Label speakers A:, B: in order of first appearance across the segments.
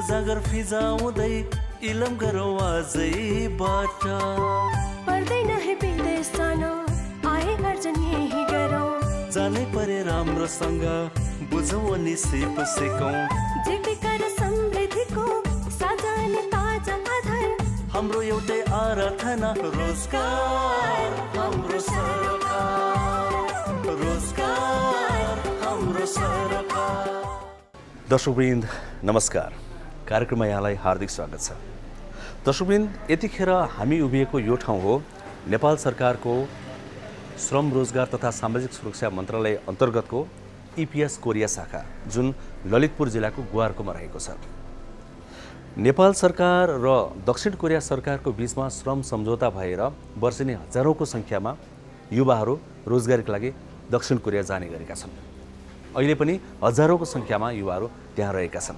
A: जागर फिजाउँदै इलम गरौँ आजैबाट
B: पर्दैन है विदेश जान आए गर्जन यही गरौँ
A: जानै परे राम्रोसँग बुझौँ अनि सिप सिकौँ
B: जीविका र समृद्धिको साझा अनि ताजा आधार
A: हाम्रो एउटै आराधना रोजगार हाम्रो सरकार रोजगार हाम्रो सरकार। दर्शकवृन्द नमस्कार, कार्यक्रममा यहाँलाई हार्दिक स्वागत छ। दर्शकवृन्द, यतिखेर हामी उभिएको यो ठाउँ हो नेपाल सरकारको श्रम रोजगार तथा सामाजिक सुरक्षा मन्त्रालय अन्तर्गतको इपिएस कोरिया शाखा, जुन ललितपुर जिल्लाको गुवारकोमा रहेको छ। नेपाल सरकार र दक्षिण कोरिया सरकारको बीचमा श्रम सम्झौता भएर वर्षेनी हजारौंको संख्यामा युवाहरू रोजगारीका लागि दक्षिण कोरिया जाने गरेका छन्। अहिले पनि हजारौंको संख्यामा युवाहरू त्यहाँ रहेका छन्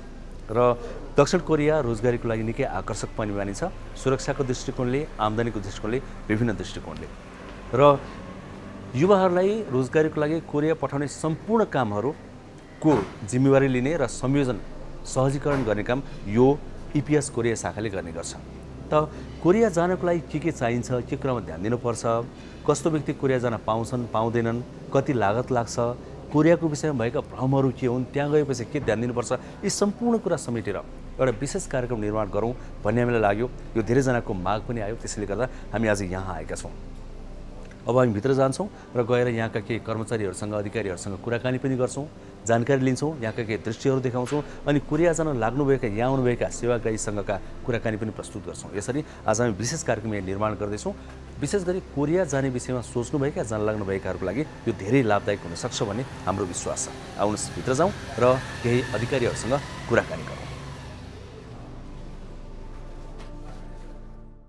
A: र दक्षिण कोरिया रोजगारीको लागि निकै आकर्षक पनि मानिन्छ, सुरक्षाको दृष्टिकोणले, आम्दानीको दृष्टिकोणले, विभिन्न दृष्टिकोणले। र युवाहरूलाई रोजगारीको लागि कोरिया पठाउने सम्पूर्ण कामहरूको जिम्मेवारी लिने र संयोजन सहजीकरण गर्ने काम यो इपिएस कोरिया शाखाले गर्ने गर्छ। त कोरिया जानको लागि के चाहिन्छ, के कुरामा ध्यान दिनुपर्छ, कस्तो व्यक्ति कोरिया जान पाउँछन् पाउँदैनन्, कति लागत लाग्छ, कोरियाको विषयमा भएका भ्रमहरू के हुन्, त्यहाँ गएपछि के ध्यान दिनुपर्छ, यी सम्पूर्ण कुरा समेटेर एउटा विशेष कार्यक्रम निर्माण गरौँ भन्ने हामीलाई लाग्यो। यो धेरैजनाको माग पनि आयो, त्यसैले गर्दा हामी आज यहाँ आएका छौँ। अब हामी भित्र जान्छौँ र गएर यहाँका केही कर्मचारीहरूसँग, अधिकारीहरूसँग कुराकानी पनि गर्छौँ, जानकारी लिन्छौँ, यहाँका केही दृश्यहरू देखाउँछौँ अनि कोरिया जान लाग्नुभएका, यहाँ आउनुभएका सेवाग्राहीसँगका कुराकानी पनि प्रस्तुत गर्छौँ। यसरी आज हामी विशेष कार्यक्रम यहाँ निर्माण गर्दैछौँ। विशेष गरी कोरिया जाने विषयमा सोच्नुभएका, जान लाग्नुभएकाहरूको लागि यो धेरै लाभदायक हुनसक्छ भन्ने हाम्रो विश्वास छ। आउनुहोस् भित्र जाउँ र केही अधिकारीहरूसँग कुराकानी गरौँ।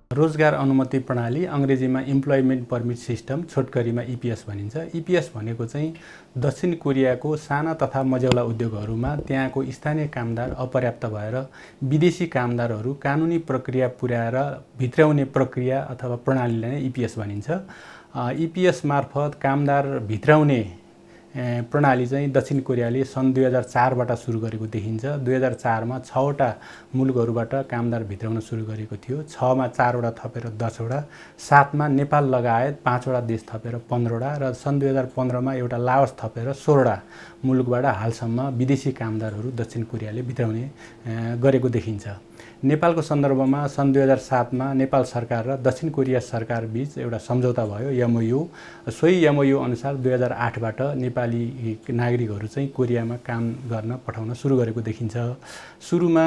C: रोजगार अनुमति प्रणाली, अङ्ग्रेजीमा इम्प्लोइमेन्ट पर्मिट सिस्टम, छोटकरीमा इपिएस भनिन्छ। इपिएस भनेको चाहिँ दक्षिण कोरियाको साना तथा मझौला उद्योगहरूमा त्यहाँको स्थानीय कामदार अपर्याप्त भएर विदेशी कामदारहरू कानुनी प्रक्रिया पुर्याएर भित्राउने प्रक्रिया अथवा प्रणालीलाई नै इपिएस भनिन्छ। इपिएस मार्फत कामदार भित्राउने प्रणाली चाहिँ दक्षिण कोरियाले सन् 2004बाट सुरु गरेको देखिन्छ। 2004मा 6वटा मुलुकहरूबाट कामदार भित्राउन सुरु गरेको थियो। 6मा 4वटा थपेर 10वटा, 7मा नेपाल लगायत 5वटा देश थपेर 15वटा र सन् 2015मा एउटा लाओस थपेर 16वटा मुलुकबाट हालसम्म विदेशी कामदारहरू दक्षिण कोरियाले भित्राउने गरेको देखिन्छ। नेपालको सन्दर्भमा सन् 2007मा नेपाल सरकार र दक्षिण कोरिया सरकार बीच एउटा सम्झौता भयो, एमओयू। सोही एमओयू अनुसार 2008बाट नेपाली नागरिकहरू चाहिँ कोरियामा काम गर्न पठाउन सुरु गरेको देखिन्छ। सुरुमा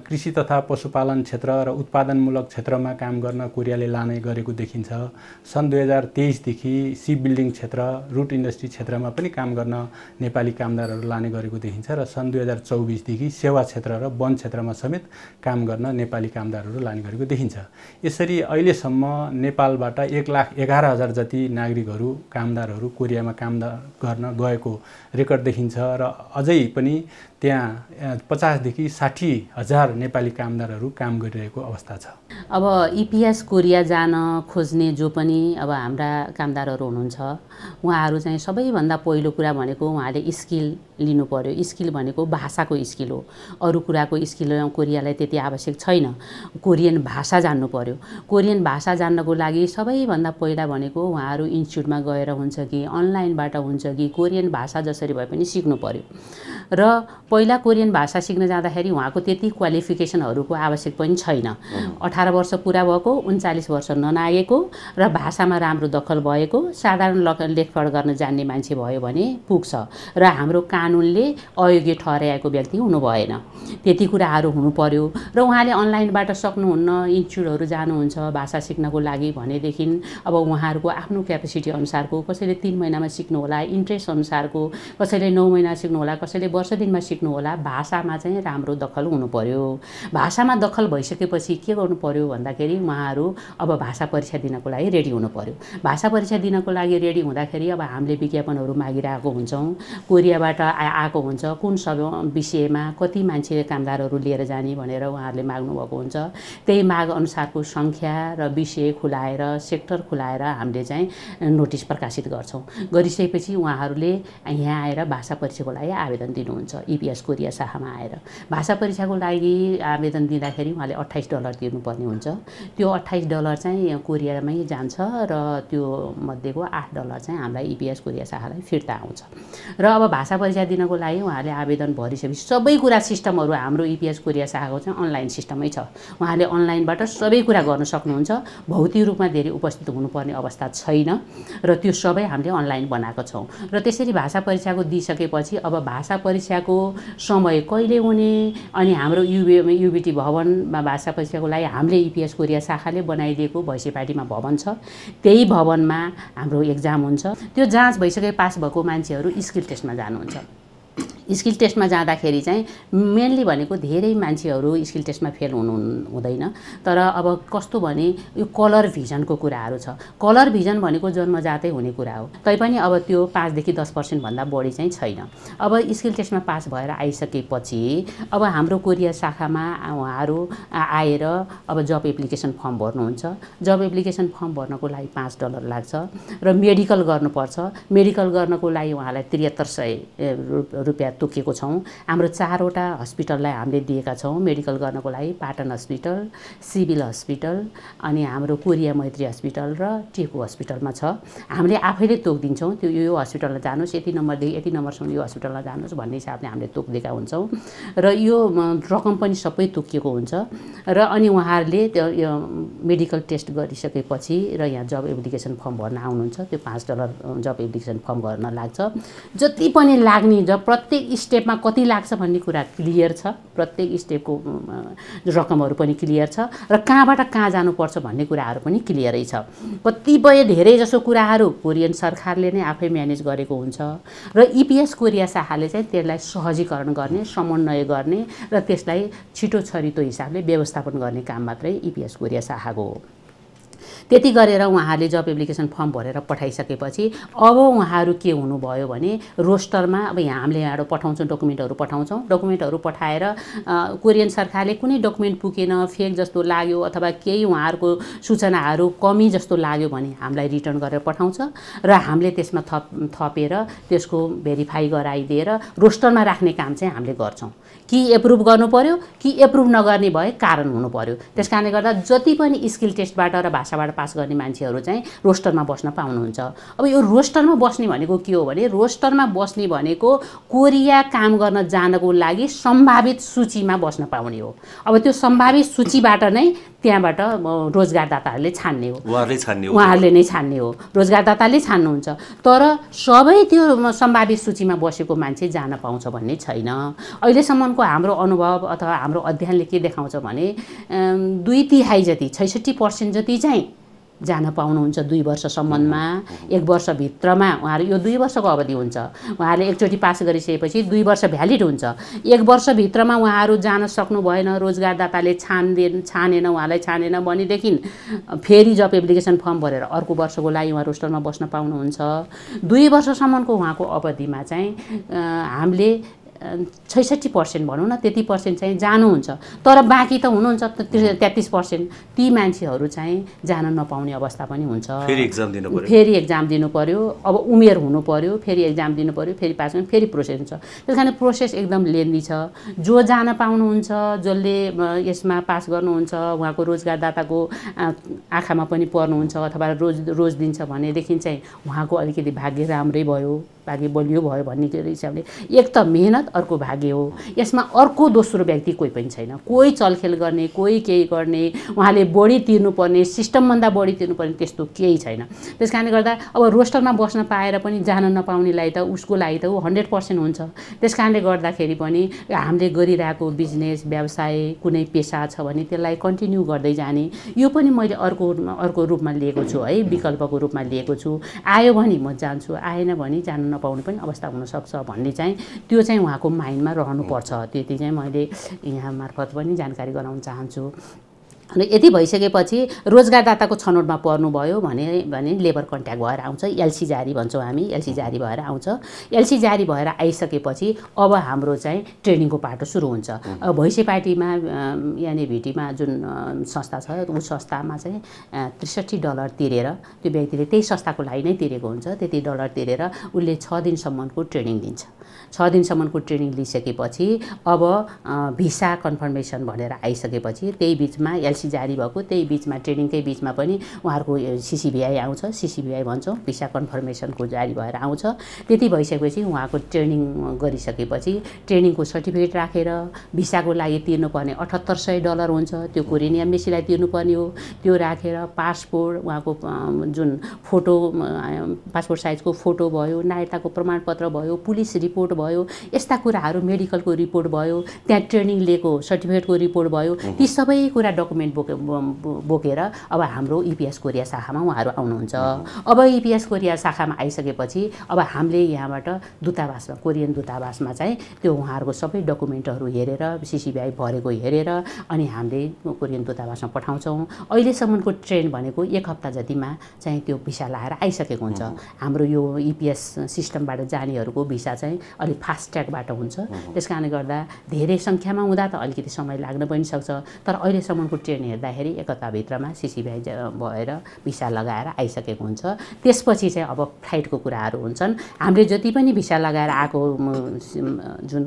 C: कृषि तथा पशुपालन क्षेत्र र उत्पादनमूलक क्षेत्रमा काम गर्न कोरियाले लाने गरेको देखिन्छ। सन् 2023देखि सिप बिल्डिङ क्षेत्र, रुट इन्डस्ट्री क्षेत्रमा पनि काम गर्न नेपाली कामदारहरू लाने गरेको देखिन्छ र सन् 2024देखि सेवा क्षेत्र र वन क्षेत्रमा समेत काम गर्न नेपाली कामदारहरू लाने गरेको देखिन्छ। यसरी अहिलेसम्म नेपालबाट 1,11,000 जति नागरिकहरू, कामदारहरू कोरियामा काम गर्न गएको रेकर्ड देखिन्छ र अझै पनि त्यहाँ 50देखि 60,000 नेपाली कामदारहरू काम गरिरहेको अवस्था छ।
D: अब इपिएस कोरिया जान खोज्ने जो पनि अब हाम्रा कामदारहरू हुनुहुन्छ, उहाँहरू चाहिँ सबैभन्दा पहिलो कुरा भनेको उहाँले स्किल लिनु पर्यो। स्किल भनेको भाषाको स्किल हो, अरू कुराको स्किल कोरियालाई त्यति आवश्यक छैन। कोरियन भाषा जान्नु पर्यो। कोरियन भाषा जान्नको लागि सबैभन्दा पहिला भनेको उहाँहरू इन्स्टिट्युटमा गएर हुन्छ कि अनलाइनबाट हुन्छ कि कोरियन भाषा जसरी भए पनि सिक्नु पर्यो। र पहिला कोरियन भाषा सिक्न जाँदाखेरि उहाँको त्यति क्वालिफिकेसनहरूको आवश्यक पनि छैन। 18 वर्ष पुरा भएको, 39 वर्ष ननागेको र भाषामा राम्रो दखल भएको, साधारण लेखपढ गर्न जान्ने मान्छे भयो भने पुग्छ र हाम्रो कानुनले अयोग्य ठहराएको व्यक्ति हुनु भएन। त्यति कुराहरू हुनु पर्यो र उहाँले अनलाइनबाट सक्नुहुन्न, इन्स्टिट्युटहरू जानुहुन्छ भाषा सिक्नको लागि भनेदेखि अब उहाँहरूको आफ्नो क्यापेसिटी अनुसारको, कसैले 3 महिनामा सिक्नु होला, इन्ट्रेस्ट अनुसारको, कसैले 9 महिना सिक्नु होला, कसैले वर्ष दिनमा सिक्नु होला। भाषामा चाहिँ राम्रो दखल हुनु पर्यो। भाषामा दखल भइसकेपछि के गर्नु पर्यो भन्दाखेरि उहाँहरू अब भाषा परीक्षा दिनको लागि रेडी हुनु पर्यो। भाषा परीक्षा दिनको लागि रेडी हुँदाखेरि अब हामीले विज्ञापनहरू मागिरहेको हुन्छौँ, कोरियाबाट आएको हुन्छ, कुन सब विषयमा कति मान्छे कामदारहरू लिएर जाने भनेर उहाँहरूले माग्नुभएको हुन्छ। त्यही माग अनुसारको सङ्ख्या र विषय खुलाएर, सेक्टर खुलाएर हामीले चाहिँ नोटिस प्रकाशित गर्छौँ। गरिसकेपछि उहाँहरूले यहाँ आएर भाषा परीक्षाको लागि आवेदन दिनु लिनुहुन्छ इपिएस कोरिया शाखामा आएर। भाषा परीक्षाको लागि आवेदन दिँदाखेरि उहाँले $28 तिर्नुपर्ने हुन्छ। त्यो $28 चाहिँ कोरियामै जान्छ र त्यो मध्येको $8 चाहिँ हामीलाई इपिएस कोरिया शाखालाई फिर्ता आउँछ। र अब भाषा परीक्षा दिनको लागि उहाँले आवेदन भरिसकेपछि सबै कुरा सिस्टमहरू हाम्रो इपिएस कोरिया शाखाको चाहिँ अनलाइन सिस्टमै छ। उहाँले अनलाइनबाट सबै कुरा गर्न सक्नुहुन्छ। भौतिक रूपमा धेरै उपस्थित हुनुपर्ने अवस्था छैन र त्यो सबै हामीले अनलाइन बनाएको छौँ। र त्यसरी भाषा परीक्षाको दिइसकेपछि अब भाषा परीक्षाको समय कहिले हुने अनि हाम्रो युबिटी भवनमा भाषा परीक्षाको लागि हामीले इपिएस कोरिया शाखाले बनाइदिएको भैँसेपाटीमा भवन छ, त्यही भवनमा हाम्रो एक्जाम हुन्छ। त्यो जाँच भइसके पास भएको मान्छेहरू स्किल टेस्टमा जानुहुन्छ। स्किल टेस्टमा जाँदाखेरि चाहिँ मेनली भनेको धेरै मान्छेहरू स्किल टेस्टमा फेल हुँदैन। तर अब कस्तो भने यो कलर भिजनको कुराहरू छ। कलर भिजन भनेको जन्मजातै हुने कुरा हो, तैपनि अब त्यो 5 देखि 10% भन्दा बढी चाहिँ छैन। अब स्किल टेस्टमा पास भएर आइसकेपछि अब हाम्रो कोरिया शाखामा उहाँहरू आएर अब जब एप्लिकेसन फर्म भर्नुहुन्छ। जब एप्लिकेसन फर्म भर्नको लागि $5 लाग्छ र मेडिकल गर्नुपर्छ। मेडिकल गर्नको लागि उहाँलाई $7300 तोकेको छौँ। हाम्रो 4वटा हस्पिटललाई हामीले दिएका छौँ मेडिकल गर्नको लागि, पाटन हस्पिटल, सिभिल हस्पिटल, अनि हाम्रो कोरिया मैत्री हस्पिटल र टेकु हस्पिटलमा छ। हामीले आफैले तोक दिन्छौँ, त्यो यो हस्पिटलमा जानुहोस्, यति नम्बरदेखि यति नम्बरसम्म यो हस्पिटलमा जानुहोस् भन्ने हिसाबले हामीले तोक दिएका हुन्छौँ र यो रकम पनि सबै तोकिएको हुन्छ। र अनि उहाँहरूले त्यो मेडिकल टेस्ट गरिसकेपछि र यहाँ जब एप्लिकेसन फर्म भर्न आउनुहुन्छ, त्यो $5 जब एप्लिकेसन फर्म भर्न लाग्छ। जति पनि लाग्ने जब प्रत्येक स्टेपमा कति लाग्छ भन्ने कुरा क्लियर छ, प्रत्येक स्टेपको रकमहरू पनि क्लियर छ र कहाँबाट कहाँ जानुपर्छ भन्ने कुराहरू पनि क्लियरै छ। कतिपय धेरै जसो कुराहरू कोरियन सरकारले नै आफै म्यानेज गरेको हुन्छ र इपिएस कोरिया शाखाले चाहिँ त्यसलाई सहजीकरण गर्ने, समन्वय गर्ने र त्यसलाई छिटो छरितो हिसाबले व्यवस्थापन गर्ने काम मात्रै इपिएस कोरिया शाखाको हो। त्यति गरेर उहाँहरूले जब एप्लिकेसन फर्म भरेर पठाइसकेपछि अब उहाँहरू के हुनुभयो भने रोस्टरमा अब यहाँ हामीले यहाँबाट पठाउँछौँ, डकुमेन्टहरू पठाउँछौँ। डकुमेन्टहरू पठाएर कोरियन सरकारले कुनै डकुमेन्ट पुगेन, फेक जस्तो लाग्यो अथवा केही उहाँहरूको सूचनाहरू कमी जस्तो लाग्यो भने हामीलाई रिटर्न गरेर पठाउँछ र हामीले त्यसमा थपेर त्यसको भेरिफाई गराइदिएर रोस्टरमा राख्ने काम चाहिँ हामीले गर्छौँ। कि एप्रुभ गर्नु पर्यो कि एप्रुभ नगर्ने भए कारण हुनु पर्यो। त्यसकारणले गर्दा जति पनि स्किल टेस्टबाट र भाषाबाट पास गर्ने मान्छेहरू चाहिँ रोस्टरमा बस्न पाउनुहुन्छ। अब यो रोस्टरमा बस्ने भनेको के हो भने रोस्टरमा बस्ने भनेको कोरिया काम गर्न जानको लागि सम्भावित सूचीमा बस्न पाउने हो। अब त्यो सम्भावित सूचीबाट नै त्यहाँबाट रोजगारदाताहरूले छान्ने हो, उहाँहरूले नै छान्ने हो, रोजगारदाताले छान्नुहुन्छ। तर सबै त्यो सम्भावित सूचीमा बसेको मान्छे जान पाउँछ भन्ने छैन। अहिलेसम्मको हाम्रो अनुभव अथवा हाम्रो अध्ययनले के देखाउँछ भने 2/3 जति 66% जति चाहिँ जान पाउनुहुन्छ 2 वर्षसम्ममा। 1 वर्षभित्रमा उहाँहरू यो 2 वर्षको अवधि हुन्छ। उहाँहरूले एकचोटि पास गरिसकेपछि 2 वर्ष भ्यालिड हुन्छ। 1 वर्षभित्रमा उहाँहरू जान सक्नु भएन, रोजगारदाताले छानेन, उहाँलाई छानेन भनेदेखि फेरि जब एप्लिकेसन फर्म भरेर अर्को वर्षको लागि उहाँ रोस्टरमा बस्न पाउनुहुन्छ। 2 वर्षसम्मको उहाँको अवधिमा चाहिँ हामीले 66% भनौँ न, त्यति पर्सेन्ट चाहिँ जानुहुन्छ। तर बाँकी त हुनुहुन्छ 33%, ती मान्छेहरू चाहिँ जान नपाउने अवस्था पनि हुन्छ। फेरि एक्जाम दिनु पर्यो, अब उमेर हुनु पर्यो, फेरि एक्जाम दिनु पर्यो, फेरि पास गर्नु, फेरि प्रोसेस हुन्छ। त्यस कारण प्रोसेस एकदम लेन्दी छ। जो जान पाउनुहुन्छ, जसले यसमा पास गर्नुहुन्छ, उहाँको रोजगारदाताको आँखामा पनि पर्नुहुन्छ अथवा रोज दिन्छ भनेदेखि चाहिँ उहाँको अलिकति भाग्य राम्रै भयो, भाग्य बलियो भयो भन्ने हिसाबले एक त मेहनत, अर्को भाग्य हो। यसमा अर्को दोस्रो व्यक्ति कोही पनि छैन। कोही चलखेल गर्ने, कोही केही गर्ने, उहाँले बढी तिर्नुपर्ने, सिस्टमभन्दा बढी तिर्नुपर्ने त्यस्तो केही छैन। त्यस कारणले गर्दा अब रोस्टरमा बस्न पाएर पनि जान नपाउनेलाई त उसको लागि त ऊ 100% हुन्छ। त्यस कारणले गर्दाखेरि पनि हामीले गरिरहेको बिजनेस, व्यवसाय, कुनै पेसा छ भने त्यसलाई कन्टिन्यू गर्दै जाने, यो पनि मैले अर्को रूपमा लिएको छु है, विकल्पको रूपमा लिएको छु। आयो भने म जान्छु, आएन भने जान नपाउने पनि अवस्था हुनसक्छ भन्ने चाहिँ त्यो चाहिँ उहाँको माइन्डमा रहनुपर्छ। त्यति चाहिँ मैले यहाँ मार्फत पनि जानकारी गराउन चाहन्छु। अनि यति भइसकेपछि रोजगारदाताको छनौटमा पर्नुभयो भने लेबर कन्ट्याक्ट भएर आउँछ, एलसी जारी भन्छौँ हामी, एलसी जारी भएर आउँछ। एलसी जारी भएर आइसकेपछि अब हाम्रो चाहिँ ट्रेनिङको पाटो सुरु हुन्छ। भैँसे पार्टीमा एनएभिटीमा जुन संस्था छ ऊ संस्थामा चाहिँ $63 तिरेर त्यो व्यक्तिले त्यही संस्थाको लागि नै तिरेको हुन्छ। त्यति डलर तिरेर उसले 6 दिनसम्मको ट्रेनिङ दिन्छ। 6 दिनसम्मको ट्रेनिङ लिइसकेपछि अब भिसा कन्फर्मेसन भनेर आइसकेपछि त्यही बिचमा एलसी जारी भएको त्यही बिचमा ट्रेनिङकै बिचमा पनि उहाँहरूको सिसिबिआई आउँछ। सिसिबिआई भन्छौँ, भिसा कन्फर्मेसनको जारी भएर आउँछ। त्यति भइसकेपछि उहाँको ट्रेनिङ गरिसकेपछि ट्रेनिङको सर्टिफिकेट राखेर भिसाको लागि तिर्नुपर्ने $7800 हुन्छ, त्यो कोरियन एम्बेसीलाई तिर्नुपर्ने हो। त्यो राखेर पासपोर्ट, उहाँको जुन फोटो पासपोर्ट साइजको फोटो भयो, नागरिकताको प्रमाणपत्र भयो, पुलिस रिपोर्ट भयो, यस्ता कुराहरू, मेडिकलको रिपोर्ट भयो, त्यहाँ ट्रेनिङ लिएको सर्टिफिकेटको रिपोर्ट भयो, ती सबै कुरा डकुमेन्ट बोकेर अब हाम्रो इपिएस कोरिया शाखामा उहाँहरू आउनुहुन्छ। अब इपिएस कोरिया शाखामा आइसकेपछि अब हामीले यहाँबाट दूतावासमा, कोरियन दूतावासमा चाहिँ त्यो उहाँहरूको सबै डकुमेन्टहरू हेरेर सिसिबिआई भरेको हेरेर अनि हामीले कोरियन दूतावासमा पठाउँछौँ। अहिलेसम्मको ट्रेन्ड भनेको 1 हप्ता जतिमा चाहिँ त्यो भिसा लाएर आइसकेको हुन्छ। हाम्रो यो इपिएस सिस्टमबाट जानेहरूको भिसा चाहिँ अलिक फास्ट ट्र्याकबाट हुन्छ। त्यस कारणले गर्दा धेरै सङ्ख्यामा हुँदा त अलिकति समय लाग्न पनि सक्छ, तर अहिलेसम्मको ट्रेन हेर्दाखेरि 1 हप्ताभित्रमा सिसिबिआई भएर भिसा लगाएर आइसकेको हुन्छ। त्यसपछि चाहिँ अब फ्लाइटको कुराहरू हुन्छन्। हामीले जति पनि भिसा लगाएर आएको जुन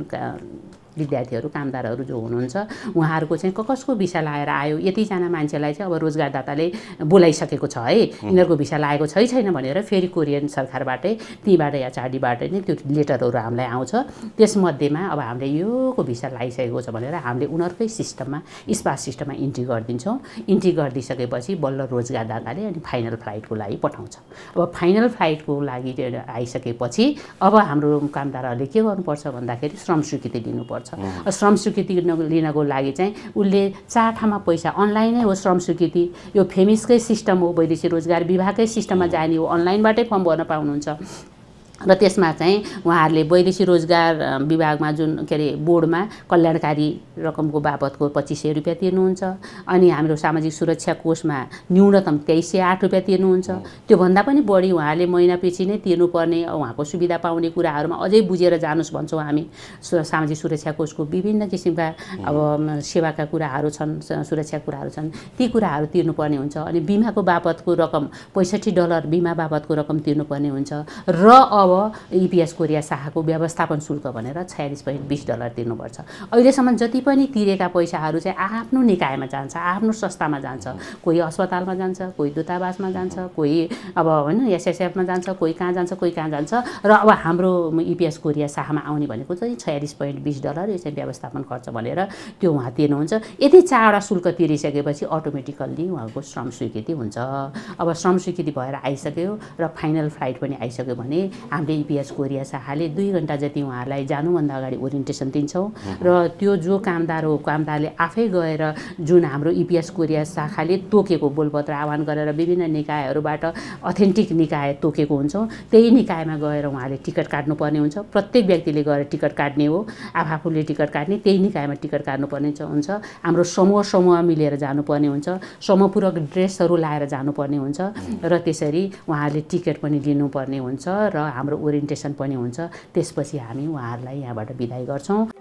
D: विद्यार्थीहरू, कामदारहरू जो हुनुहुन्छ उहाँहरूको चाहिँ कसको भिसा लगाएर आयो, यतिजना मान्छेलाई चाहिँ अब रोजगारदाताले बोलाइसकेको छ है, यिनीहरूको भिसा लागेको छैन भनेर फेरि कोरियन सरकारबाटै तीबाट या चाडीबाट नै त्यो लेटरहरू हामीलाई आउँछ। त्यसमध्येमा अब हामीले योको भिसा लगाइसकेको छ भनेर हामीले उनीहरूकै सिस्टममा, स्पास सिस्टममा इन्ट्री गरिदिन्छौँ। इन्ट्री गरिदिइसकेपछि बल्ल रोजगारदाताले अनि फाइनल फ्लाइटको लागि पठाउँछ। अब फाइनल फ्लाइटको लागि आइसकेपछि अब हाम्रो कामदारहरूले के गर्नुपर्छ भन्दाखेरि श्रम स्वीकृति लिनुपर्छ। श्रम स्वीकृति लिनको लागि चाहिँ उसले 4 ठाउँमा पैसा अनलाइनै हो। श्रम स्वीकृति यो फेमिसकै सिस्टम हो, वैदेशिक रोजगार विभागकै सिस्टममा जाने हो, अनलाइनबाटै फर्म भर्न पाउनुहुन्छ। र त्यसमा चाहिँ उहाँहरूले वैदेशिक रोजगार विभागमा जुन के अरे बोर्डमा कल्याणकारी रकमको बाबतको ₹2500 तिर्नुहुन्छ। अनि हाम्रो सामाजिक सुरक्षा कोषमा न्यूनतम ₹2308 तिर्नुहुन्छ। त्योभन्दा पनि बढी उहाँहरूले महिनापछि नै तिर्नुपर्ने, उहाँको सुविधा पाउने कुराहरूमा अझै बुझेर जानुस् भन्छौँ हामी। सामाजिक सुरक्षा कोषको विभिन्न किसिमका अब सेवाका कुराहरू छन्, सुरक्षा कुराहरू छन्, ती कुराहरू तिर्नुपर्ने हुन्छ। अनि बिमाको बाबतको रकम $65 बिमा बाबतको रकम तिर्नुपर्ने हुन्छ। र अब इपिएस कोरिया शाखाको व्यवस्थापन शुल्क भनेर $46.20 तिर्नुपर्छ। अहिलेसम्म जति पनि तिरेका पैसाहरू चाहिँ आफ्नो निकायमा जान्छ, आफ्नो संस्थामा जान्छ। कोही अस्पतालमा जान्छ, कोही दूतावासमा जान्छ, कोही अब होइन एसएसएफमा जान्छ, कोही कहाँ जान्छ, कोही कहाँ जान्छ। र अब हाम्रो इपिएस कोरिया शाखामा आउने भनेको चाहिँ $46.20 यो चाहिँ व्यवस्थापन खर्च भनेर त्यो उहाँ तिर्नुहुन्छ। यति 4वटा शुल्क तिरिसकेपछि अटोमेटिकल्ली उहाँको श्रम स्वीकृति हुन्छ। अब श्रम स्वीकृति भएर आइसक्यो र फाइनल फ्लाइट पनि आइसक्यो भने हामीले इपिएस कोरिया शाखाले 2 घण्टा जति उहाँहरूलाई जानुभन्दा अगाडि ओरिएन्टेसन दिन्छौँ। र त्यो जो कामदार हो, कामदारले आफै गएर जुन हाम्रो इपिएस कोरिया शाखाले तोकेको बोलपत्र आह्वान गरेर विभिन्न निकायहरूबाट अथेन्टिक निकाय तोकेको हुन्छौँ, त्यही निकायमा गएर उहाँले टिकट काट्नुपर्ने हुन्छ। प्रत्येक व्यक्तिले गएर टिकट काट्ने हो, आफूले टिकट काट्ने, त्यही निकायमा टिकट काट्नुपर्ने हुन्छ। हाम्रो समूह मिलेर जानुपर्ने हुन्छ, समूहपूर्वक ड्रेसहरू लाएर जानुपर्ने हुन्छ। र त्यसरी उहाँहरूले टिकट पनि लिनुपर्ने हुन्छ र हाम्रो ओरिएन्टेसन पनि हुन्छ। त्यसपछि हामी उहाँहरूलाई यहाँबाट बिदाई गर्छौँ।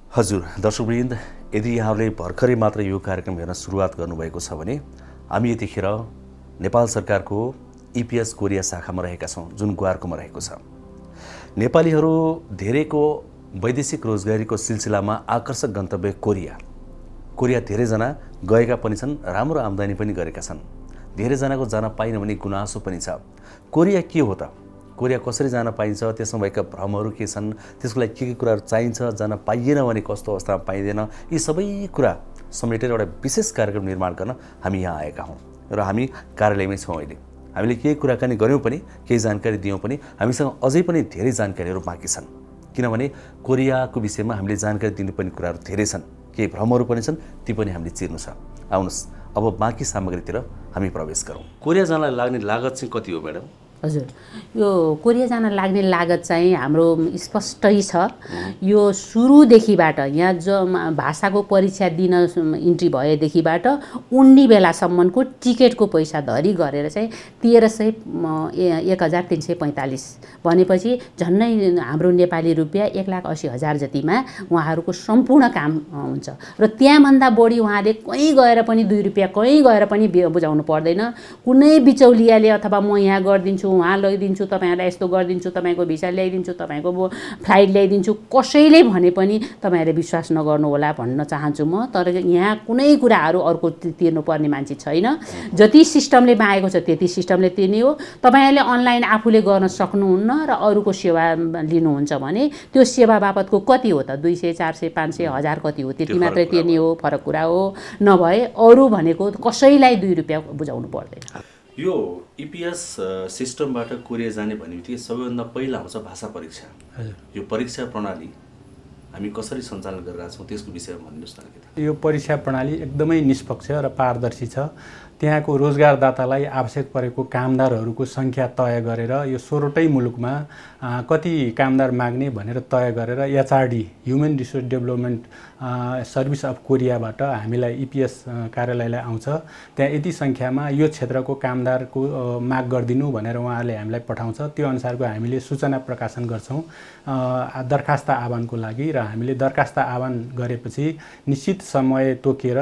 A: हजुर दर्शकवृन्द, यदि यहाँले भर्खरै मात्र यो कार्यक्रम हेर्न सुरुवात गर्नुभएको छ भने हामी यतिखेर नेपाल सरकारको इपिएस कोरिया शाखामा रहेका छौँ, जुन ग्वारकोमा रहेको छ। नेपालीहरू धेरैको वैदेशिक रोजगारीको सिलसिलामा आकर्षक गन्तव्य कोरिया धेरैजना गएका पनि छन्, राम्रो आम्दानी पनि गरेका छन्। धेरैजनाको जान पाइन भने गुनासो पनि छ। कोरिया के हो त? कोरिया कसरी जान पाइन्छ, त्यसमा भएका भ्रमहरू के छन्, त्यसको लागि के कुराहरू चाहिन्छ, जान पाइएन भने कस्तो अवस्थामा पाइँदैन, यी सबै कुरा समेटेर एउटा विशेष कार्यक्रम निर्माण गर्न हामी यहाँ आएका हौँ। र हामी कार्यालयमै छौँ अहिले। हामीले केही कुराकानी गऱ्यौँ पनि, केही जानकारी दियौँ पनि, हामीसँग अझै पनि धेरै जानकारीहरू बाँकी छन्। किनभने कोरियाको विषयमा हामीले जानकारी दिनुपर्ने कुराहरू धेरै छन्, केही भ्रमहरू पनि छन्, ती पनि हामीले चिर्नु छ। आउनुहोस् अब बाँकी सामग्रीतिर हामी प्रवेश गरौँ। कोरिया जानलाई लाग्ने लागत चाहिँ कति हो म्याडम?
D: हजुर, यो कोरिया जान लाग्ने लागत चाहिँ हाम्रो स्पष्टै छ। यो सुरुदेखिबाट यहाँ जो भाषाको परीक्षा दिन इन्ट्री भएदेखिबाट उड्ने बेलासम्मको टिकटको पैसा धरी गरेर चाहिँ 13,1345 भनेपछि झन्नै हाम्रो नेपाली रुपियाँ 1,80,000 जतिमा उहाँहरूको सम्पूर्ण काम हुन्छ र त्यहाँभन्दा बढी उहाँले कहीँ गएर पनि 2 रुपियाँ कहीँ गएर पनि बुझाउनु पर्दैन। कुनै बिचौलियाले अथवा म यहाँ गरिदिन्छु, उहाँ लैदिन्छु, तपाईँहरूलाई यस्तो गरिदिन्छु, तपाईँको भिसा ल्याइदिन्छु, तपाईँको फ्लाइट ल्याइदिन्छु, कसैले भने पनि तपाईँहरूले विश्वास नगर्नु होला भन्न चाहन्छु म। तर यहाँ कुनै कुराहरू अर्को तिर्नुपर्ने मान्छे छैन। जति सिस्टमले मागेको छ त्यति सिस्टमले तिर्ने हो। तपाईँहरूले अनलाइन आफूले गर्न सक्नुहुन्न र अरूको सेवा लिनुहुन्छ भने त्यो सेवा बापतको कति हो त? 200, 400, 500, 1000 कति हो? त्यति मात्रै तिर्ने हो, फरक कुरा हो। नभए अरू भनेको कसैलाई 2 रुपियाँ बुझाउनु पर्दैन।
A: यो इपिएस सिस्टमबाट कोरिया जाने भन्ने बित्तिकै सबैभन्दा पहिला आउँछ भाषा परीक्षा। यो परीक्षा प्रणाली हामी कसरी सञ्चालन गरिरहेका छौँ त्यसको विषयमा भन्नुहोस् न।
C: यो परीक्षा प्रणाली एकदमै निष्पक्ष र पारदर्शी छ। त्यहाँको रोजगारदातालाई आवश्यक परेको कामदारहरूको सङ्ख्या तय गरेर यो 16वटै मुलुकमा कति कामदार माग्ने भनेर तय गरेर HRD human resource development service of कोरियाबाट हामीलाई इपिएस कार्यालयलाई आउँछ। त्यहाँ यति सङ्ख्यामा यो क्षेत्रको कामदारको माग गरिदिनु भनेर उहाँहरूले हामीलाई पठाउँछ। त्यो अनुसारको हामीले सूचना प्रकाशन गर्छौँ दरखास्त आह्वानको लागि र हामीले दरखास्त आह्वान गरेपछि निश्चित समय तोकेर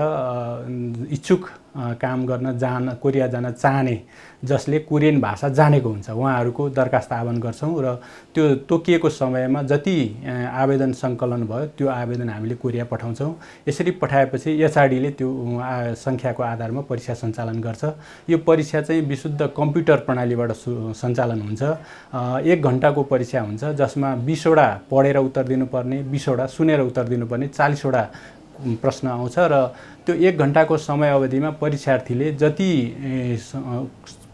C: इच्छुक काम गर्न कोरिया जान चाहने जसले कोरियन भाषा जानेको हुन्छ उहाँहरूको दरखास्त आह्वान गर्छौँ र त्यो तोकिएको समयमा जति आवेदन सङ्कलन भयो त्यो आवेदन हामीले कोरिया पठाउँछौँ। यसरी पठाएपछि एचआरडीले त्यो सङ्ख्याको आधारमा परीक्षा सञ्चालन गर्छ। यो परीक्षा चाहिँ विशुद्ध कम्प्युटर प्रणालीबाट सञ्चालन हुन्छ। 1 घण्टाको परीक्षा हुन्छ जसमा 20वटा पढेर उत्तर दिनुपर्ने, 20वटा सुनेर उत्तर दिनुपर्ने, 40वटा प्रश्न आउँछ र त्यो 1 घण्टाको समय अवधिमा परीक्षार्थीले जति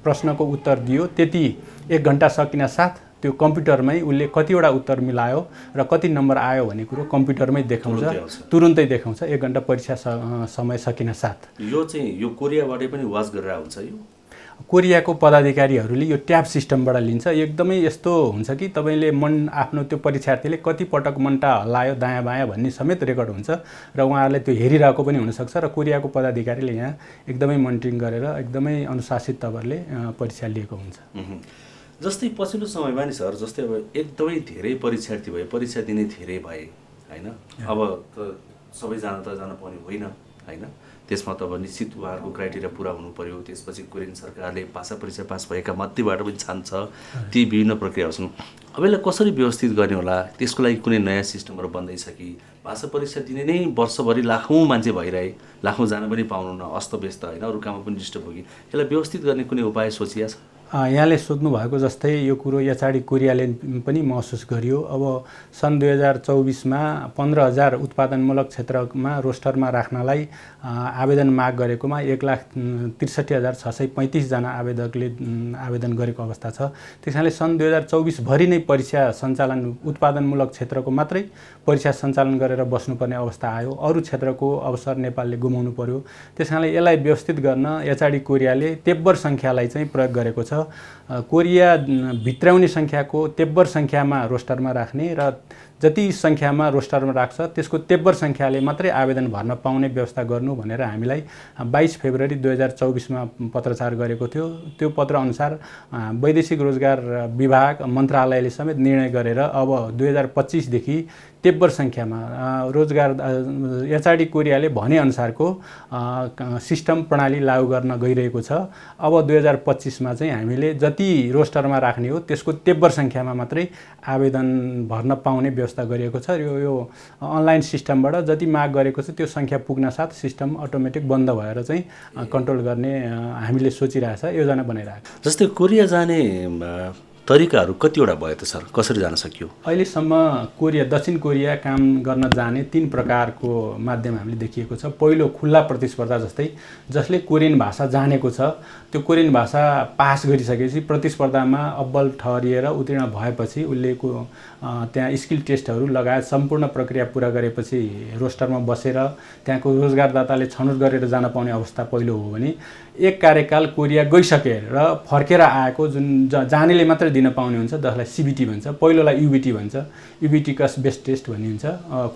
C: प्रश्नको उत्तर दियो त्यति 1 घण्टा सकिन साथ त्यो कम्प्युटरमै उसले कतिवटा उत्तर मिलायो र कति नम्बर आयो भन्ने कुरो कम्प्युटरमै देखाउँछ, तुरुन्तै देखाउँछ 1 घण्टा परीक्षा समय सकिन साथ।
A: यो चाहिँ यो कोरियाबाटै पनि वाच गरेर हुन्छ। यो
C: कोरियाको पदाधिकारीहरूले यो ट्याब सिस्टमबाट लिन्छ। एकदमै यस्तो हुन्छ कि तपाईँले आफ्नो त्यो परीक्षार्थीले कति पटक मन्टा हल्लायो दायाँ बायाँ भन्ने समेत रेकर्ड हुन्छ र उहाँहरूले त्यो हेरिरहेको पनि हुनसक्छ र कोरियाको पदाधिकारीले यहाँ एकदमै मोनिटरिङ गरेर एकदमै अनुशासित तवरले परीक्षा लिएको हुन्छ।
A: जस्तै पछिल्लो समयमा नि सर, जस्तै अब एकदमै धेरै परीक्षार्थी भए, परीक्षा दिने धेरै भए होइन, अब त सबैजना त जान पाउने होइन होइन, त्यसमा त अब निश्चित उहाँहरूको क्राइटेरिया पुरा हुनु पर्यो। त्यसपछि कोरियन सरकारले भाषा परीक्षा पास भएका मध्येबाट पनि छान्छ। ती विभिन्न प्रक्रियाहरू छन्। अब यसलाई कसरी व्यवस्थित गर्ने होला? त्यसको लागि कुनै नयाँ सिस्टमहरू बन्दैछ कि? भाषा परीक्षा दिने नै वर्षभरि लाखौँ मान्छे भइरहे, लाखौँ जान पनि पाउनु न, अस्तव्यस्त होइन, अरू काममा पनि डिस्टर्ब हो कि? यसलाई व्यवस्थित गर्ने कुनै उपाय सोचिया छ?
C: यहाँले सोध्नु भएको जस्तै यो कुरो एचआरडी कोरियाले पनि महसुस गरियो। अब सन् 2024मा 15,000 उत्पादनमूलक क्षेत्रमा रोस्टरमा राख्नलाई आवेदन माग गरेकोमा 1,63,635 जना आवेदकले आवेदन गरेको अवस्था छ। त्यसैले सन् 2024 भरि नै परीक्षा सञ्चालन उत्पादनमूलक क्षेत्रको मात्रै परीक्षा सञ्चालन गरेर बस्नुपर्ने अवस्था आयो। अरू क्षेत्रको अवसर नेपालले गुमाउनु पर्यो। त्यसैले यसलाई व्यवस्थित गर्न एचआरडी कोरियाले तेब्बर सङ्ख्यालाई चाहिँ प्रयोग गरेको छ। कोरिया भित्राउने सङ्ख्याको तेब्बर सङ्ख्यामा रोस्टरमा राख्ने र जति सङ्ख्यामा रोस्टरमा राख्छ त्यसको तेब्बर सङ्ख्याले मात्रै आवेदन भर्न पाउने व्यवस्था गर्नु भनेर हामीलाई 22 फेब्रुअरी 2024मा पत्रचार गरेको थियो। त्यो पत्रअनुसार वैदेशिक रोजगार विभाग मन्त्रालयले समेत निर्णय गरेर अब 2025 देखि तेब्बर सङ्ख्यामा रोजगार एचआरडी कोरियाले भनेअनुसारको सिस्टम प्रणाली लागू गर्न गइरहेको छ। अब 2025मा चाहिँ हामीले जति रोस्टरमा राख्ने हो त्यसको तेब्बर सङ्ख्यामा मात्रै आवेदन भर्न पाउने व्यवस्था गरिएको छ। यो अनलाइन सिस्टमबाट जति माग गरेको छ त्यो सङ्ख्या पुग्न साथ सिस्टम अटोमेटिक बन्द भएर चाहिँ कन्ट्रोल गर्ने हामीले सोचिरहेछ, योजना बनाइरहेको।
A: जस्तै कोरिया जाने तरिकाहरू कतिवटा भयो त सर? कसरी जान सकियो?
C: अहिलेसम्म दक्षिण कोरिया काम गर्न जाने 3 प्रकारको माध्यम हामीले देखिएको छ। पहिलो खुल्ला प्रतिस्पर्धा, जस्तै जसले कोरियन भाषा जानेको छ त्यो कोरियन भाषा पास गरिसकेपछि प्रतिस्पर्धामा अब्बल ठहरिएर उत्तीर्ण भएपछि उसले त्यहाँ स्किल टेस्टहरू लगायत सम्पूर्ण प्रक्रिया पुरा गरेपछि रोस्टरमा बसेर त्यहाँको रोजगारदाताले छनौट गरेर जान पाउने अवस्था पहिलो हो भने एक कार्यकाल कोरिया गइसकेर र फर्केर आएको जुन जानेले मात्रै दिन पाउने हुन्छ जसलाई सिबिटी भन्छ, पहिलोलाई युबिटी भन्छ, युबिटिकस बेस्ड टेस्ट भनिन्छ,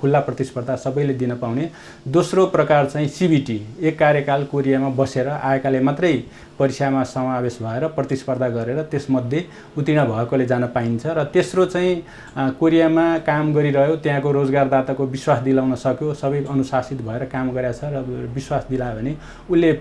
C: खुल्ला प्रतिस्पर्धा सबैले दिन पाउने। दोस्रो प्रकार चाहिँ सिबिटी, एक कार्यकाल कोरियामा बसेर आएकाले मात्रै परीक्षामा समावेश भएर प्रतिस्पर्धा गरेर त्यसमध्ये उत्तीर्ण भएकोले जान पाइन्छ। र तेस्रो चाहिँ कोरियामा काम गरिरह्यो, त्यहाँको रोजगारदाताको विश्वास दिलाउन सक्यो, सबै अनुशासित भएर काम गरेछ र विश्वास दिलायो भने उसले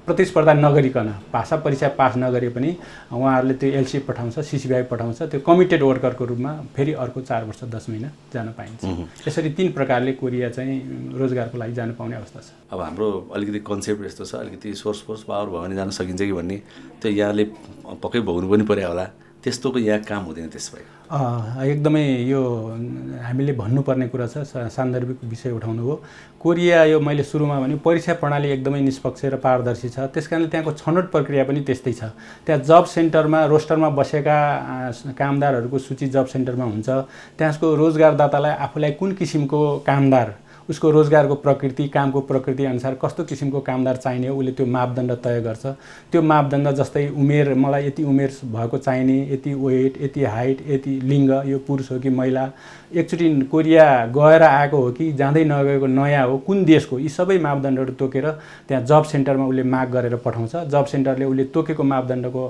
C: प्रतिस्पर्धा नगरिकन भाषा परीक्षा पास नगरे पनि उहाँहरूले त्यो एलसी पठाउँछ, सिसिबिआई पठाउँछ, त्यो कमिटेड वर्करको रूपमा फेरि अर्को 4 वर्ष 10 महिना जान पाइन्छ। यसरी 3 प्रकारले कोरिया चाहिँ रोजगारको लागि जान पाउने अवस्था छ।
A: अब हाम्रो अलिकति कन्सेप्ट यस्तो छ, अलिकति सोर्स पावर भयो भने जान सकिन्छ कि भन्ने, त्यो यहाँले पक्कै भोग्नु पनि पर्यो होला, त्यस्तोको यहाँ काम हुँदैन। त्यसो भए
C: एकदमै यो हामीले भन्नुपर्ने कुरा छ, सान्दर्भिक विषय उठाउनु हो। कोरिया यो मैले सुरुमा भने परीक्षा प्रणाली एकदमै निष्पक्ष र पारदर्शी छ, त्यसकारणले त्यहाँको छनौट प्रक्रिया पनि त्यस्तै छ। त्यहाँ जब सेन्टरमा रोस्टरमा बसेका कामदारहरूको सूची जब सेन्टरमा हुन्छ, त्यसको रोजगारदातालाई आफूलाई कुन किसिमको कामदार, उसको रोजगारको प्रकृति, कामको प्रकृति अनुसार कस्तो किसिमको कामदार चाहिने हो उसले त्यो मापदण्ड तय गर्छ। त्यो मापदण्ड जस्तै उमेर, मलाई यति उमेर भएको चाहिने, यति वेट, यति हाइट, यति लिङ्ग, यो पुरुष हो कि महिला, एकचोटि कोरिया गएर आएको हो कि जाँदै नगएको नयाँ हो, कुन देशको, यी सबै मापदण्डहरू तोकेर त्यहाँ जब सेन्टरमा उसले माग गरेर पठाउँछ। जब सेन्टरले उसले तोकेको मापदण्डको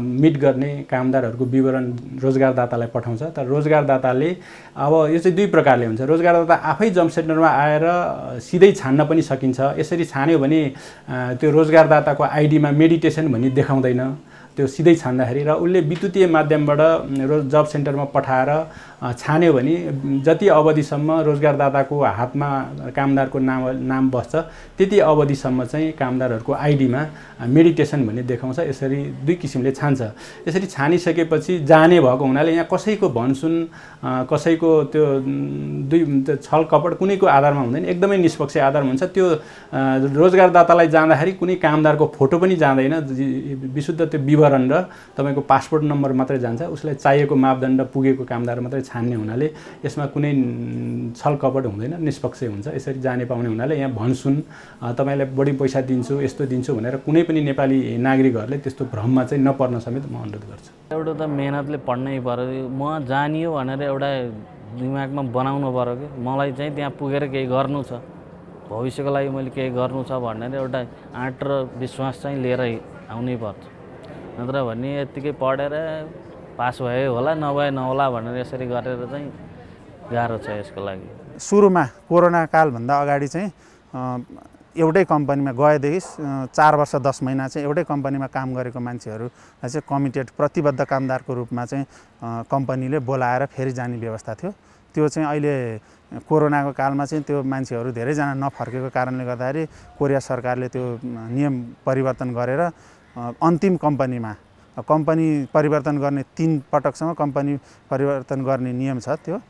C: मिट गर्ने कामदारहरूको विवरण रोजगारदातालाई पठाउँछ। तर रोजगारदाताले अब यो चाहिँ 2 प्रकारले हुन्छ। रोजगारदाता आफै जब सेन्टरमा आएर सिधै छान्न पनि सकिन्छ। यसरी छान्यो भने त्यो रोजगारदाताको आइडीमा मेडिटेसन भन्ने देखाउँदैन, त्यो सिधै छान्दाखेरि, र उसले विद्युतीय माध्यमबाट जब सेन्टरमा पठाएर छान्यो भने जति अवधिसम्म रोजगारदाताको हातमा कामदारको नाम बस्छ त्यति अवधिसम्म चाहिँ कामदारहरूको आइडीमा मेडिटेसन भन्ने देखाउँछ। यसरी 2 किसिमले छान्छ। यसरी छानिसकेपछि जाने भएको हुनाले यहाँ कसैको भनसुन, कसैको त्यो छल कपट कुनैको आधारमा हुँदैन, एकदमै निष्पक्ष आधारमा हुन्छ। त्यो रोजगारदातालाई जाँदाखेरि कुनै कामदारको फोटो पनि जाँदैन, विशुद्ध त्यो विवरण र तपाईँको पासपोर्ट नम्बर मात्रै जान्छ। उसलाई चाहिएको मापदण्ड पुगेको कामदार मात्रै छान्ने हुनाले यसमा कुनै छल कपट हुँदैन, निष्पक्ष हुन्छ। यसरी जाने पाउने हुनाले यहाँ भनसुन, तपाईँलाई बढी पैसा दिन्छु, यस्तो दिन्छु भनेर कुनै पनि नेपाली नागरिकहरूले त्यस्तो भ्रममा चाहिँ नपर्न समेत म अनुरोध गर्छु।
E: एउटा त मेहनतले पढ्नै पर्यो, म जानियो भनेर एउटा दिमागमा बनाउनु पर्यो कि मलाई चाहिँ त्यहाँ पुगेर केही गर्नु छ, भविष्यको लागि मैले केही गर्नु छ भनेर एउटा आँट र विश्वास चाहिँ लिएर आउनै पर्छ। नत्र भने यत्तिकै पढेर पास भयो होला, नभए नहोला भनेर यसरी गरेर चाहिँ गाह्रो छ यसको लागि।
F: सुरुमा कोरोना कालभन्दा अगाडि चाहिँ एउटै कम्पनीमा गएदेखि 4 वर्ष 10 महिना चाहिँ एउटै कम्पनीमा काम गरेको मान्छेहरूलाई चाहिँ कमिटेड प्रतिबद्ध कामदारको रूपमा चाहिँ कम्पनीले बोलाएर फेरि जाने व्यवस्था थियो। त्यो चाहिँ अहिले कोरोनाको कालमा चाहिँ त्यो मान्छेहरू धेरैजना नफर्केको कारणले गर्दाखेरि कोरिया सरकारले त्यो नियम परिवर्तन गरेर अन्तिम कम्पनीमा कम्पनी परिवर्तन गर्ने 3 पटकसम्म कम्पनी परिवर्तन गर्ने नियम छ।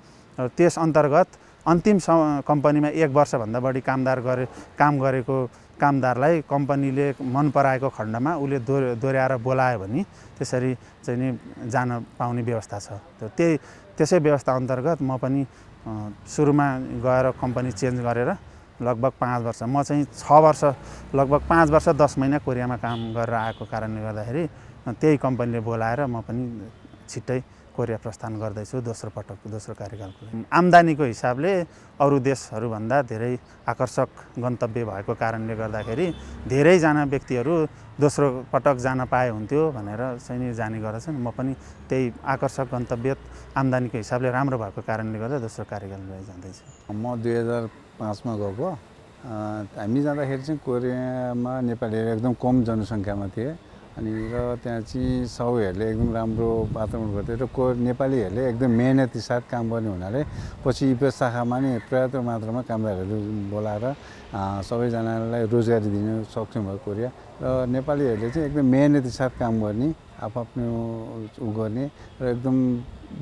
F: त्यस अन्तर्गत अन्तिम कम्पनीमा 1 वर्षभन्दा बढी काम गरेको कामदारलाई कम्पनीले मन पराएको खण्डमा उसले दोहोऱ्याएर बोलायो भने त्यसरी चाहिँ नि जान पाउने व्यवस्था छ। त्यसै व्यवस्था अन्तर्गत म पनि सुरुमा गएर कम्पनी चेन्ज गरेर लगभग 5 वर्ष, म चाहिँ 6 वर्ष लगभग 5 वर्ष 10 महिना कोरियामा काम गरेर आएको कारणले गर्दाखेरि त्यही कम्पनीले बोलाएर म पनि छिट्टै कोरिया प्रस्थान गर्दैछु दोस्रो कार्यकालको। आम्दानीको हिसाबले अरू देशहरूभन्दा धेरै आकर्षक गन्तव्य भएको कारणले गर्दाखेरि धेरैजना व्यक्तिहरू दोस्रो पटक जान पाए हुन्थ्यो भनेर चाहिँ नि जाने गर्दछन्। म पनि त्यही आकर्षक गन्तव्य आम्दानीको हिसाबले राम्रो भएको कारणले गर्दा दोस्रो कार्यकालमा जाँदैछु।
G: म 2005 मा गएको। हामी जाँदाखेरि चाहिँ कोरियामा नेपालीहरू एकदम कम जनसङ्ख्यामा थिए अनि र त्यहाँ चाहिँ सबैहरूले एकदम राम्रो वातावरण गर्थ्यो र नेपालीहरूले एकदम मेहनती साथ काम गर्ने हुनाले पछि इपिएस शाखामा नि पर्याप्त मात्रामा कामदारहरू बोलाएर सबैजनालाई रोजगारी दिन सक्षम भयो कोरिया। र नेपालीहरूले चाहिँ एकदम मेहनती साथ काम गर्ने, आफ्नो उ गर्ने र एकदम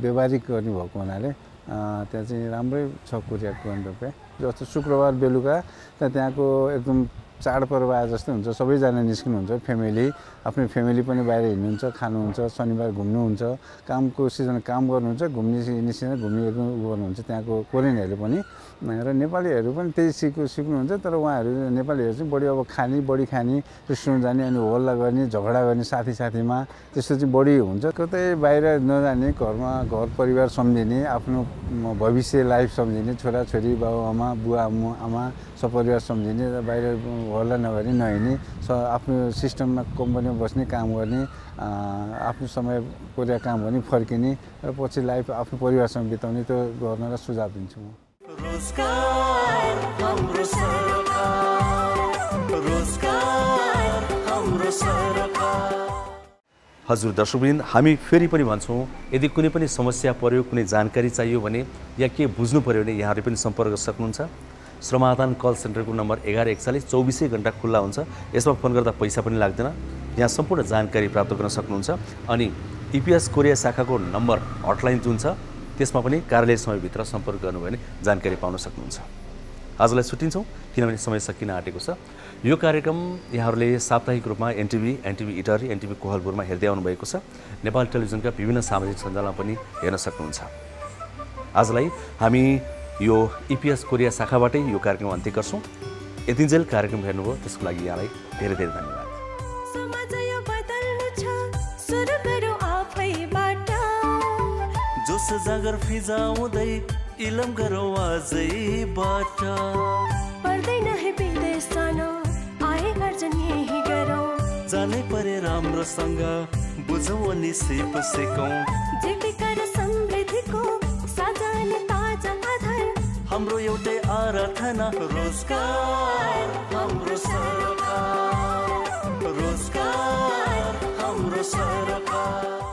G: व्यवहारिक गर्ने भएको हुनाले त्यहाँ चाहिँ राम्रै छ कोरियाको गन्तव्य। जस्तो शुक्रबार बेलुका त्यहाँको एकदम चाडपर्व आए जस्तै हुन्छ, सबैजना निस्किनुहुन्छ, फ्यामिली आफ्नो फ्यामिली पनि बाहिर हिँड्नुहुन्छ, खानुहुन्छ, शनिबार घुम्नुहुन्छ, कामको सिजन काम गर्नुहुन्छ, निस्किने घुम्ने गर्नुहुन्छ त्यहाँको कोरियनहरूले पनि। र नेपालीहरू पनि त्यही सिक्नुहुन्छ, तर उहाँहरू नेपालीहरू चाहिँ बढी खाने रेस्टुरेन्ट जाने अनि हल्ला गर्ने झगडा गर्ने साथीमा त्यस्तो चाहिँ बढी हुन्छ। कतै बाहिर नजाने, घर परिवार सम्झिने, आफ्नो भविष्य लाइफ सम्झिने, छोराछोरी बाबुआमा बुवाआमा सपरिवार सम्झिने र बाहिर हल्ला नगर्ने नहिँड्ने, आफ्नो सिस्टममा कम्पनीमा बस्ने, काम गर्ने, आफ्नो समय कोरिया काम गर्ने, फर्किने र पछि लाइफ आफ्नो परिवारसँग बिताउने त्यो गर्नलाई सुझाव दिन्छु म।
A: रोजगार हाम्रो सरकार, रोजगार हाम्रो सरकार। हजुर दर्शकवृन्द, हामी फेरि पनि भन्छौँ, यदि कुनै पनि समस्या पर्यो, कुनै जानकारी चाहियो भने या के बुझ्नु पर्यो भने यहाँहरूले पनि सम्पर्क गर्न सक्नुहुन्छ। श्रमाधान कल सेन्टरको नम्बर 1141 24 घण्टा खुल्ला हुन्छ। यसमा फोन गर्दा पैसा पनि लाग्दैन। यहाँ सम्पूर्ण जानकारी प्राप्त गर्न सक्नुहुन्छ। अनि इपिएस कोरिया शाखाको नम्बर हटलाइन जुन छ त्यसमा पनि कार्यालय समयभित्र सम्पर्क गर्नुभयो भने जानकारी पाउन सक्नुहुन्छ। आजलाई छुट्टिन्छौँ किनभने समय सकिन आँटेको छ। यो कार्यक्रम यहाँहरूले साप्ताहिक रूपमा एनटिभी इटरी, एनटिभी कोहलपुरमा हेर्दै आउनुभएको छ। नेपाल टेलिभिजनका विभिन्न सामाजिक सञ्जालमा पनि हेर्न सक्नुहुन्छ। आजलाई हामी यो इपिएस कोरिया शाखाबाटै यो कार्यक्रम अन्त्य गर्छौँ। यतिन्जेल कार्यक्रम हेर्नुभयो त्यसको लागि यहाँलाई धेरै धेरै धन्यवाद। जोस जागर फिजाउँदै इलम गरौँ आजैबाट,
B: पर्दैन है विदेश जान, आए अर्जन यही गरौँ,
A: जानै परे राम्रोसँग बुझौँ अनि सिप सिकौँ,
B: जीविका र समृद्धिको साझाले ताजा आधार,
A: हाम्रो एउटै आराधना रोजगार हाम्रो सरकार, रोजगार हाम्रो सरकार।